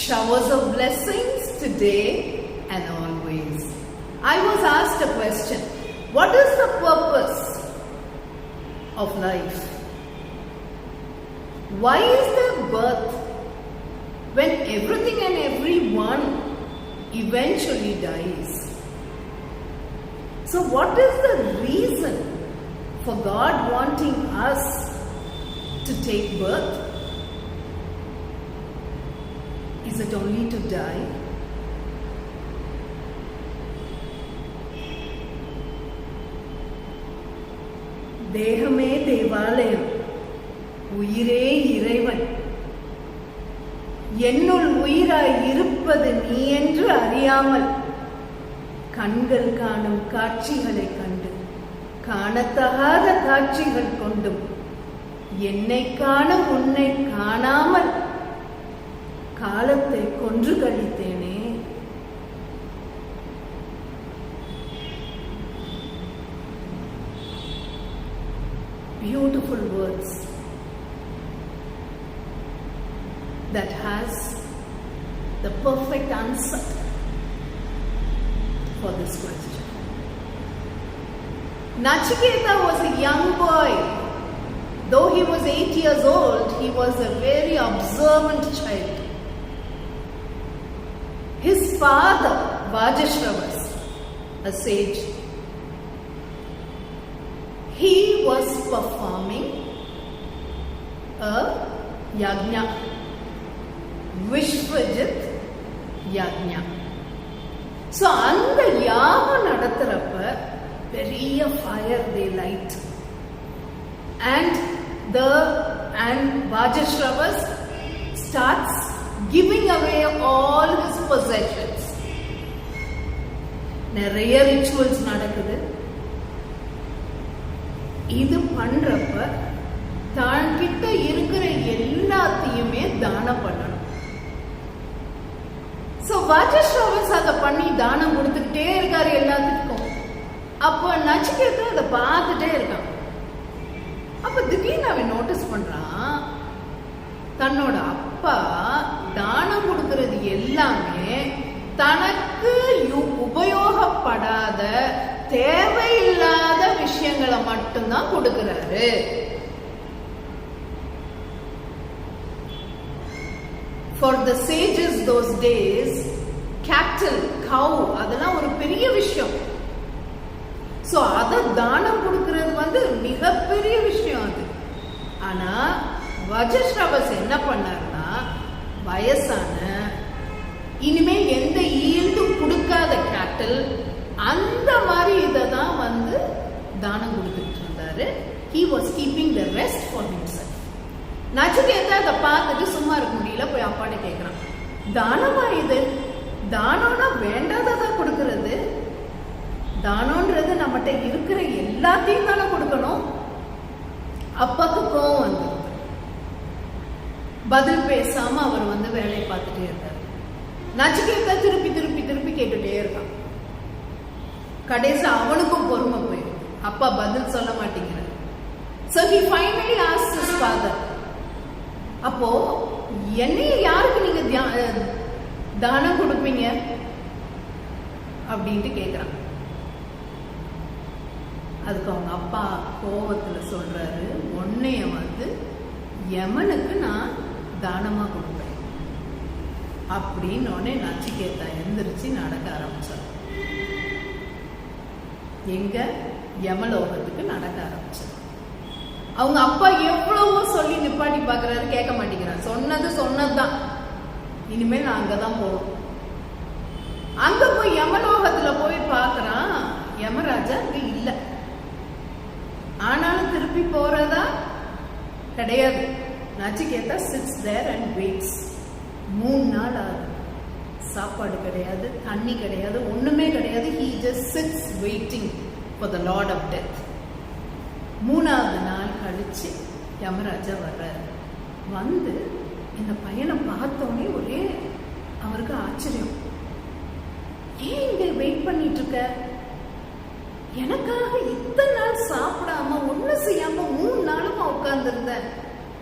showers of blessings today and always. I was asked a question. What is the purpose of life? Why is there birth when everything and everyone eventually dies? So what is the reason for God wanting us to take birth? Is it only to die? தேகமே தேவாலயம், உயிரே இறைவன், என்னுள் உயிராய் இருப்பது நீ என்று அறியாமல் கண்கள் காணும் காட்சிகளை கண்டு காணத்தகாத காட்சிகள் கொண்டும் என்னை காணும் உன்னை காணாமல் காலத்தை கொன்று கழித்தேனே. Beautiful words that has the perfect answer for this question. Nachiketa was a young boy. Though he was 8 years old, he was a very observant child. His father, Vajashravas, a sage, he was performing a yajna, Vishwajit yajna. So, அந்த யாகம் நடத்துறப்ப பெரிய fire they light, and Vajashravas starts giving away all his possessions. நிறைய rituals நடக்குது. இது பண்றப்ப தான் கிட்ட இருக்கிற எல்லாத்தையுமே தானம் பண்ணணும். சோ வாஜஸ்ரவஸ் அதை பண்ணி தானம் கொடுத்துக்கிட்டே இருக்காரு எல்லாத்துக்கும். அப்ப நச்சிகேதா அதை பார்த்துட்டே இருக்கான். அப்ப திடீர்னு அவன் நோட்டீஸ் பண்றான், தன்னோட அப்பா தானம் கொடுக்கறது எல்லாமே தனக்கு உபயோகப்படாத தேவையில்லாத விஷயங்களை மட்டும்தான் கொடுக்கிறாரு. For the sages those days, cattle, cow, அதெல்லாம் ஒரு பெரிய விஷயம். சோ அத தானம் கொடுக்கிறது மிகப்பெரிய விஷயம் அது. ஆனா வஜஸ்ரவஸ் என்ன பண்ணாருன்னா, வயசான இனிமேல் எந்த ஈல்டும் கொடுக்காத கேட்டல் அந்த மாதிரி இததான் தானம் கொடுத்துட்டு இருந்தாரு. He was keeping the rest for himself. Nachiketa அதை பார்த்துட்டு சும்மா இருக்க முடியல, போய் அப்பாட்ட கேட்கிறான், தானமா இது? தானம்னா வேண்டாததான் கொடுக்கறது. தானம்ன்றது நம்மகிட்ட இருக்கிற எல்லாத்தையும் தானே கொடுக்கணும். அப்பாக்கு கோவம் வந்து பதில் பேசாம அவர் வேலையை பார்த்துட்டே இருக்காரு. நச்சிகேதா திருப்பி திருப்பி திருப்பி கேட்டுட்டே இருக்கான். கடைசி அவனுக்கும் பொறுமை போயிடும், அப்பா பதில் சொல்ல மாட்டேங்கிறார். So he finally asked his father, அப்போ என்னைய யாருக்கு நீங்க தானம் கொடுப்பீங்க அப்படின்ட்டு கேட்கிறான். அதுக்கு அவங்க அப்பா கோபத்துல சொல்றாரு, உன்னைய யமனுக்கு நான் தானமா கொடுப்பேன் அப்படின்னு. உடனே நச்சிகேதா எந்திரிச்சு நடக்க ஆரம்பிச்சார். எங்க? யமலோகத்துக்கு நடக்க ஆரம்பிச்சார். அவங்க அப்பா எவ்வளவோ சொல்லி நிப்பாட்டி பாக்குறாரு, கேட்க மாட்டேங்கிறார். சொன்னதுதான், இனிமேல் நான் அங்கதான் போறோம். அங்க போய் யமலோகத்துல போய் பாக்குறான், யமராஜா அங்க இல்ல. ஆனாலும் திருப்பி போறதா கிடையாது. Nachiketa sits there and waits. 3 நாள் ஆகுது. சாப்பாடு கிடையாது, தண்ணி கிடையாது, ஒண்ணுமே கிடையாது. He just sits waiting for the Lord of Death. 3வது நாள் கழிச்சு யமராஜா வர்றாரு. இந்த பையனை பார்த்தோன்னே ஒரே அவருக்கு ஆச்சரியம். ஏன் இங்க வெயிட் பண்ணிட்டு இருக்க? எனக்காக இத்தனை நாள் சாப்பிடாம ஒண்ணு செய்யாம 3 நாளுமா உட்கார்ந்து இருந்த.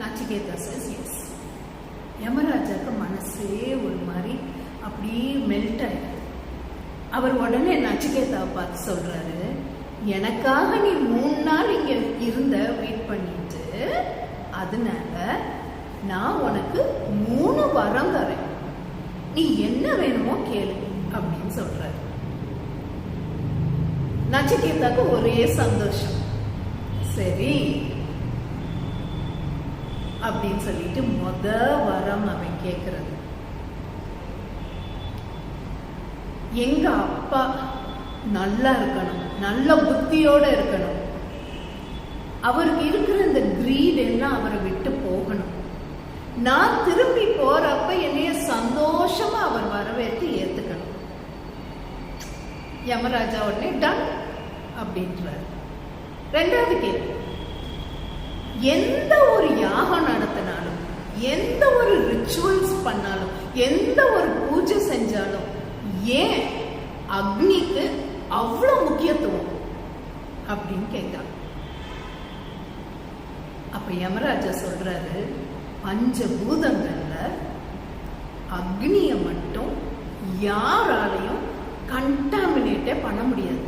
Nachiketa says yes. யமராஜாக்கு மனசே ஒரு மாதிரி அப்படியே மெல்ட் ஆயிடுது. அவர் உடனே நச்சிகேதாவை பார்த்து சொல்றாரு, எனக்காக நீ 3 நாள் இங்க இருந்த வெயிட் பண்ணிட்டு, அதனால நான் உனக்கு 3 வரம் தரேன், நீ என்ன வேணுமோ கேளு அப்படின்னு சொல்றாரு. நச்சிகேதாக்கு ஒரே சந்தோஷம். சரி அப்படின்னு சொல்லிட்டு வரம் அவன் கேட்கறது, எங்க அப்பா நல்லா இருக்கணும், நல்ல புத்தியோட இருக்கணும், அவருக்கு இருக்கிற இந்த கிரீட் எல்லாம் அவரை விட்டு போகணும், நான் திரும்பி போறப்ப என்னைய சந்தோஷமா அவர் வரவேற்று ஏத்துக்கணும். யமராஜா உடனே டன் அப்படின்றார். 2வது கேள்வி, எந்த ஒரு யாகம் நடத்தினாலும், எந்த ஒரு ரிச்சுவல்ஸ் பண்ணாலும், எந்த ஒரு பூஜை செஞ்சாலும் ஏன் அக்னிக்கு அவ்வளவு முக்கியத்துவம் அப்படின்னு கேட்கிறான். அப்ப யமராஜா சொல்றாரு, 5 பூதங்கள்ல அக்னிய மட்டும் யாராலையும் கண்டாமினேட்டே பண்ண முடியாது.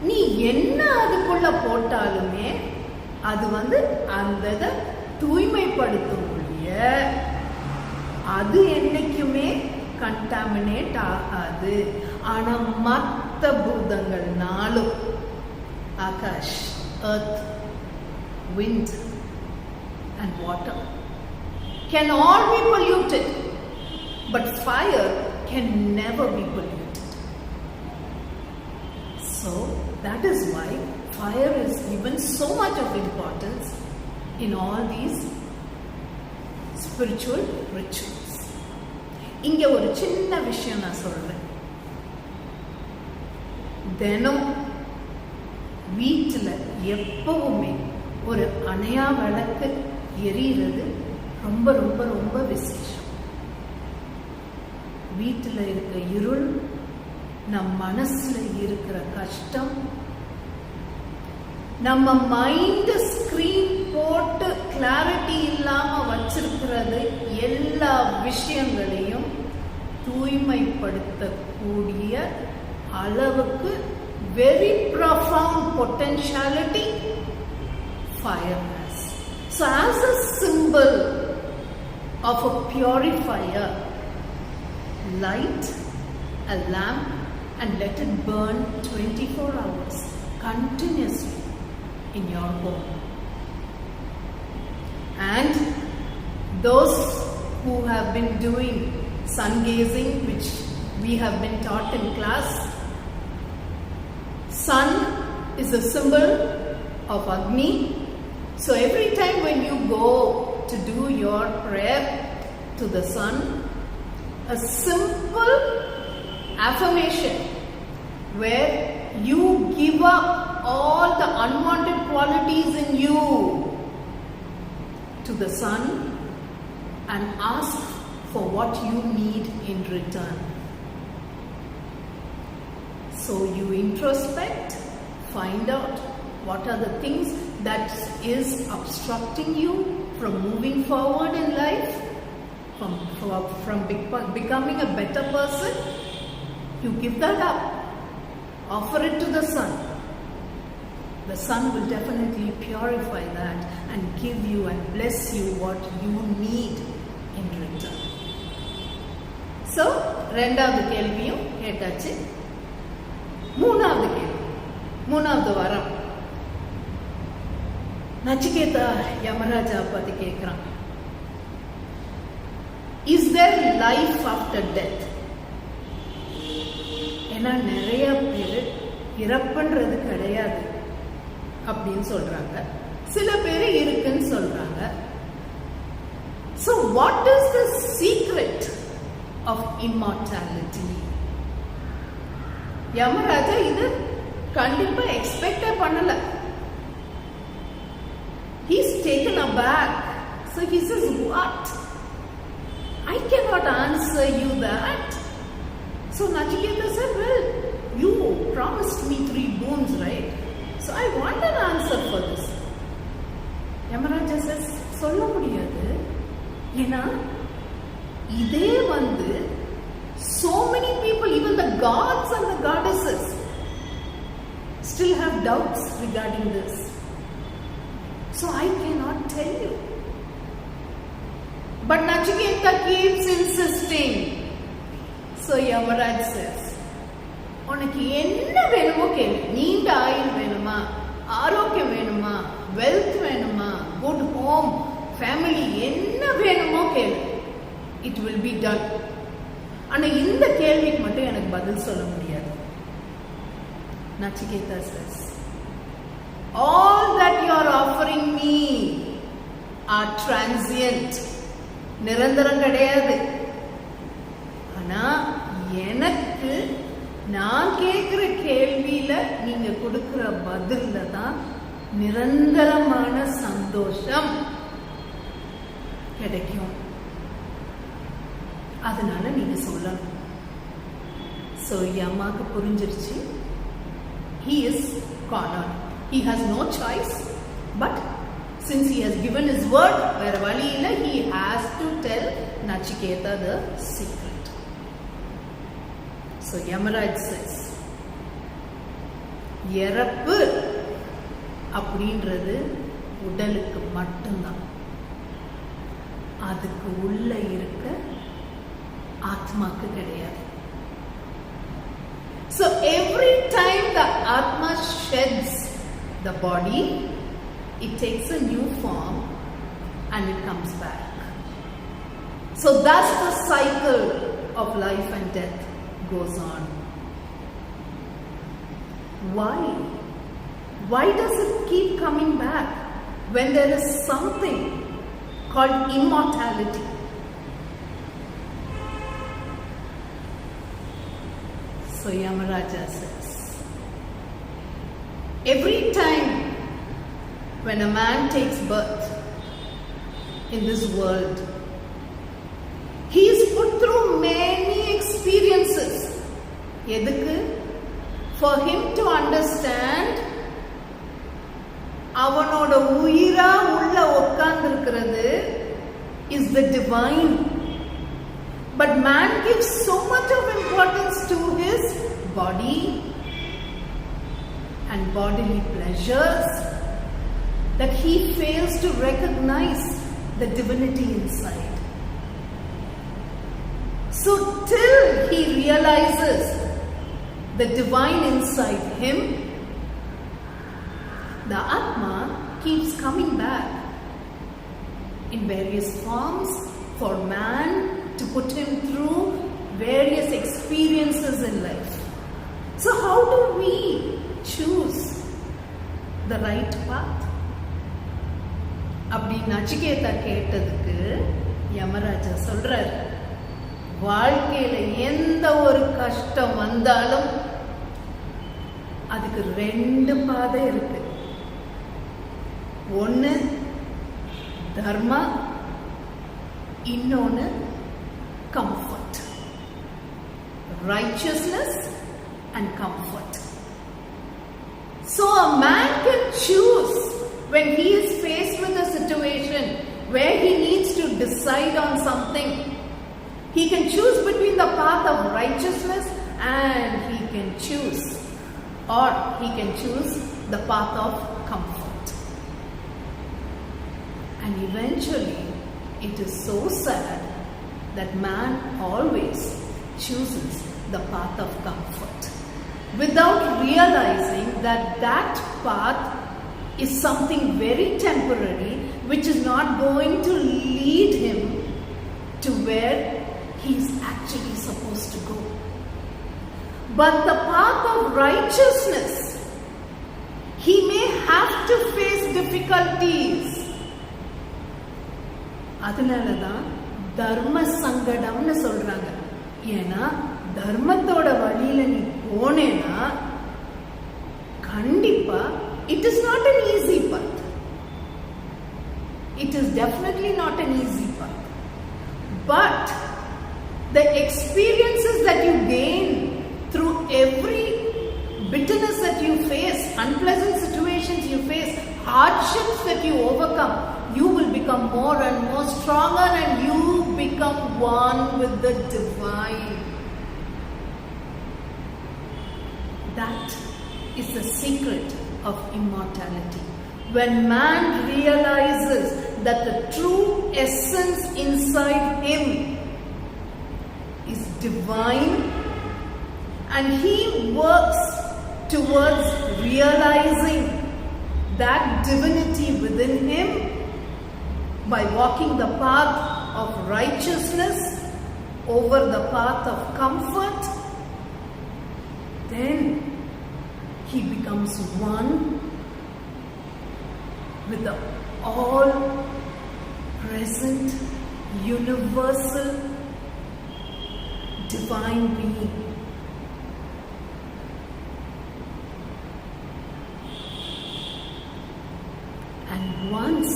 நீ என்ன அதுக்குள்ள போட்டாலுமே அது அந்த தூய்மைப்படுத்தும், அது என்னைக்குமே கண்டாமினேட் ஆகாது. ஆனா மற்ற பூதங்கள் 4, Akash, earth, wind and water can all be polluted, but fire can never be polluted. So that is why fire is given so much of importance in all these spiritual rituals. இங்க ஒரு சின்ன விஷயம் நான் சொல்றேன். தினம் வீட்டுல எப்பவுமே ஒரு அணையா விளக்கு எரியிறது ரொம்ப ரொம்ப ரொம்ப விசேஷம். வீட்டுல இருக்க இருள், நம் மனசுல இருக்கிற கஷ்டம், நம்ம மைண்ட் ஸ்கிரீன் போட்டு கிளாரிட்டி இல்லாம வச்சிருக்கிறது, எல்லா விஷயங்களையும் தூய்மைப்படுத்தக்கூடிய அளவுக்கு very profound potentiality fire has. So as a symbol of a purifier, light a lamp and let it burn 24 hours continuously in your home. And those who have been doing sun gazing, which we have been taught in class, sun is a symbol of Agni. So every time when you go to do your prayer to the sun, a simple affirmation where you give up all the unwanted qualities in you to the sun and ask for what you need in return. So you introspect, find out what are the things that is obstructing you from moving forward in life, from becoming a better person. You give that up, offer it to the sun. The sun will definitely purify that and give you and bless you what you need in return. So, 2வது கேள்வியும் கேட்டாச்சு. 3வது கேள்வி, 3வது வரம். நச்சிகேதா யமராஜா பத்தி கேட்கிறான். Is there life after death? ஏன்னா நிறைய பேர் இறப்புன்றது கிடையாது அப்படின்னு சொல்றாங்க, சில பேர் இருக்குன்னு சொல்றாங்க. So what is the secret of immortality? Yamaraja இது கண்டிப்பா எக்ஸ்பெக்ட் பண்ணல. He's taken aback. So he says, what? I cannot answer you that. So Nachiketa said, well, you promised me 3 boons, right? So I want an answer for this. Yamaraja says, சொல்ல முடியாது. ஏன்னா இதே gods and the goddesses still have doubts regarding this. So I cannot tell you. But Nachiketa keeps insisting. So Yamaraj says, உனக்கு என்ன வேணுமோ கேளு. நீண்ட ஆயுள் வேணுமா, ஆரோக்கியம் வேணுமா, வெல்த் வேணுமா, குட் ஹோம், ஃபேமிலி, என்ன வேணுமோ கேளு. It will be done. ஆனா இந்த கேள்விக்கு மட்டும் எனக்கு பதில் சொல்ல முடியாது. Nachiketa says, all that you are offering me are transient. நிரந்தரம் கிடையாது. ஆனா எனக்கு நான் கேட்கிற கேள்வியில நீங்க கொடுக்கிற பதில்ல தான் நிரந்தரமான சந்தோஷம் கிடைக்கும். அதனால நீங்க சொல்லணும். So Yamaக்கு புரிஞ்சிருச்சு. He is cornered. He has no choice. But since he has given his word, வேற வழி இல்ல, he has to tell Nachiketa the secret. So Yamaraj says, இறப்பு அப்படின்றது உடலுக்கு மட்டும்தான். அதுக்கு உள்ள இருக்க ஆத்மாக்கு கிடையாது. So every time the Atma sheds the body, it takes a new form and it comes back. So thus the cycle of life and death goes on. Why? Why does it keep coming back when there is something called immortality? So Yamaraja says, every time when a man takes birth in this world, he is put through many experiences. எதுக்கு? For him to understand அவனோட உயிரா உள்ள உட்கார்ந்திருக்கிறது is the divine. But man gives so much of importance to his body and bodily pleasures that he fails to recognize the divinity inside. So till he realizes the divine inside him, the Atma keeps coming back in various forms for man to put him through various experiences in life. So how do we choose the right path? அப்படி நச்சிகேதா கேட்டதுக்கு யமராஜா சொல்றார், வாழ்க்கையில எந்த ஒரு கஷ்டம் வந்தாலும் அதுக்கு ரெண்டு பாதை இருக்கு. ஒன்னு தர்மா, இன்னொன்னு comfort. Righteousness and comfort. So a man can choose when he is faced with a situation where he needs to decide on something. He can choose between the path of righteousness and he can choose the path of comfort. And eventually it is so sad that man always chooses the path of comfort without realizing that that path is something very temporary, which is not going to lead him to where he is actually supposed to go. But the path of righteousness, he may have to face difficulties. அதனாலதான் தர்ம சங்கடம்னு சொல்றாங்க. ஏன்னா தர்மத்தோட வழியில நீ போனேனா கண்டிப்பா it is not an easy path. It is definitely not an easy path. But the experiences that you gain through every bitterness that you face, unpleasant situations you face, hardships that you overcome, you will become more and more stronger and you become one with the divine. That is the secret of immortality. When man realizes that the true essence inside him is divine, and he works towards realizing that divinity within him by walking the path of righteousness over the path of comfort, then he becomes one with the all-present, universal, divine being. And once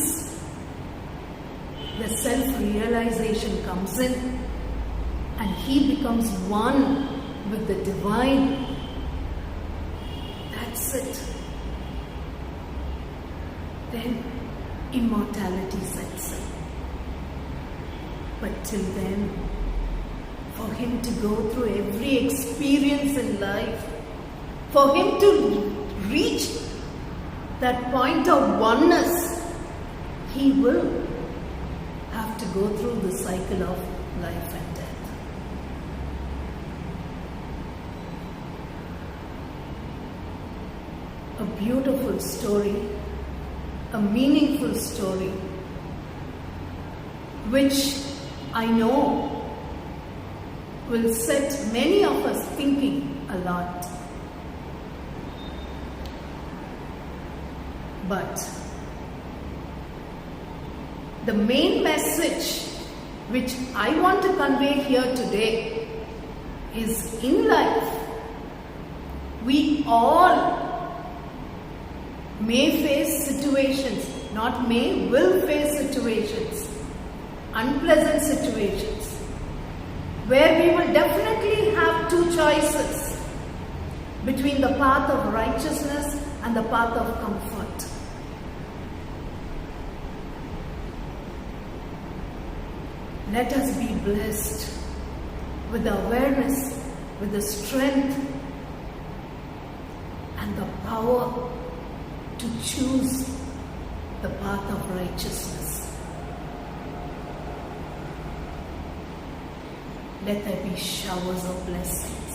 the self-realization comes in and he becomes one with the divine, that's it. Then immortality sets in. But till then, for him to go through every experience in life, for him to reach that point of oneness, he will have to go through the cycle of life and death. A beautiful story, a meaningful story, which I know will set many of us thinking a lot. But the main message which I want to convey here today is, in life, we all may face situations, not may, will face situations, unpleasant situations, where we will definitely have two choices between the path of righteousness and the path of comfort. Let us be blessed with the awareness, with the strength and the power to choose the path of righteousness. Let there be showers of blessing.